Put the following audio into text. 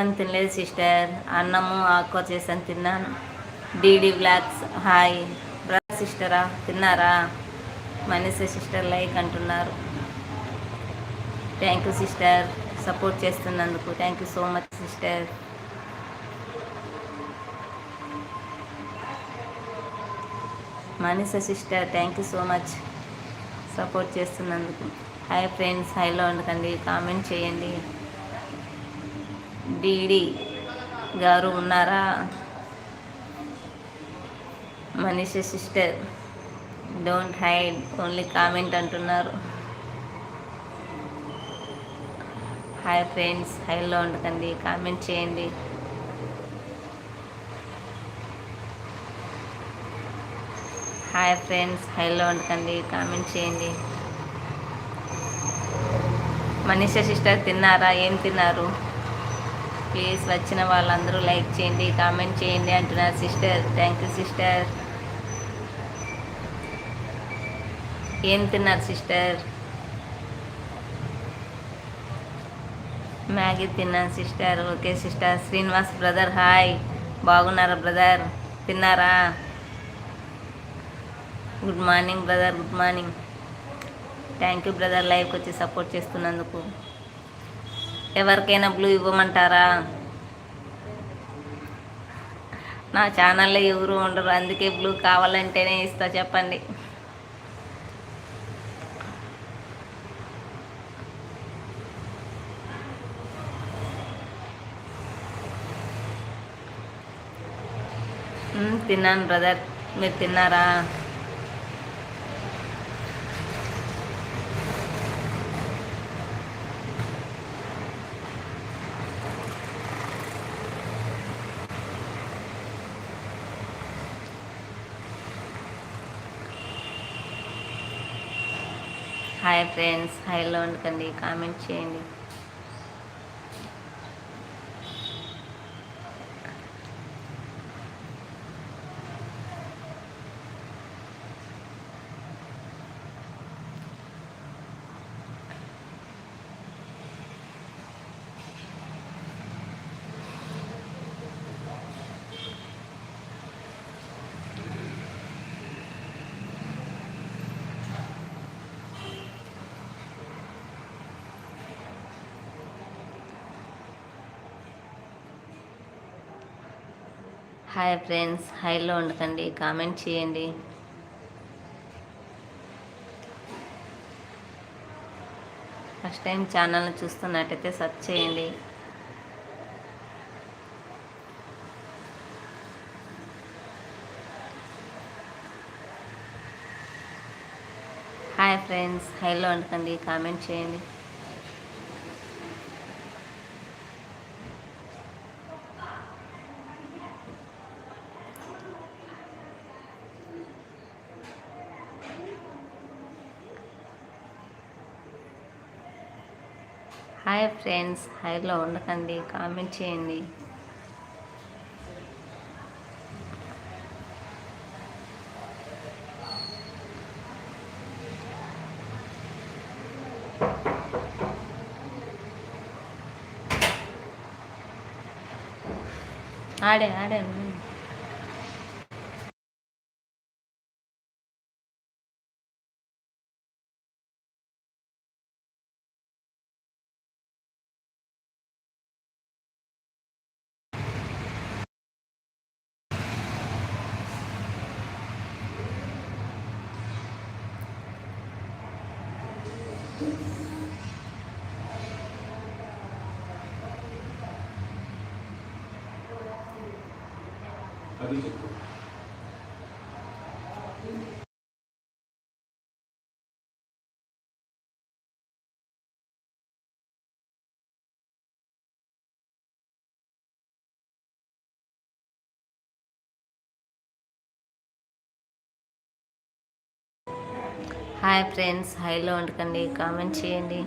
తినలేదు సిస్టర్, అన్నము ఆకుకూర చేసాను తిన్నాను. డీడీ బ్లాక్స్ హాయ్ బ్రదర్ సిస్టరా తిన్నారా? మనీషా సిస్టర్ లైక్ అంటున్నారు. థ్యాంక్ యూ సిస్టర్, సపోర్ట్ చేస్తున్నందుకు thank you so much sister. Manisha sister thank you so much support చేస్తున్నందుకు. హాయ్ ఫ్రెండ్స్, హైలో ఉండకండి, కామెంట్ చేయండి. డీడీ గారు ఉన్నారా? Manisha sister don't hide only comment అంటున్నారు. హాయ్ ఫ్రెండ్స్, హైలో ఉండకండి, కామెంట్ చేయండి. హాయ్ ఫ్రెండ్స్, హైలో ఉండకండి, కామెంట్ చేయండి. మనీషా సిస్టర్ తిన్నారా? ఏం తిన్నారు? ప్లీజ్ వచ్చిన వాళ్ళందరూ లైక్ చేయండి, కామెంట్ చేయండి అంటున్నారు సిస్టర్. Thank you sister. ఏం తిన్నారు సిస్టర్? మ్యాగీ తిన్నాను sister. Okay sister. Srinivas brother hi, బాగున్నారా బ్రదర్? తిన్నారా? Good morning brother, good morning. Thank you brother, లైవ్కి వచ్చి సపోర్ట్ చేస్తున్నందుకు. ఎవరికైనా బ్లూ ఇవ్వమంటారా? నా ఛానల్లో ఎవరు ఉండరు, అందుకే బ్లూ కావాలంటేనే ఇస్తా, చెప్పండి. తిన్నాను బ్రదర్, మీరు తిన్నారా? హాయ్ ఫ్రెండ్స్, హైలో ఉండకండి, కామెంట్ చేయండి. హాయ్ ఫ్రెండ్స్, హైలో ఉండకండి, కామెంట్ చేయండి. ఫస్ట్ టైం ఛానల్ని చూస్తున్నట్టయితే సబ్స్క్రైబ్ చేయండి. హాయ్ ఫ్రెండ్స్, హైలో ఉండకండి, కామెంట్ చేయండి. హాయ్ ఫ్రెండ్స్, హైలో ఉండకండి, కామెంట్ చేయండి. ఆడాను. అది చెప్పు. హాయ్ ఫ్రెండ్స్, హైలో ఉండకండి, కామెంట్ చేయండి.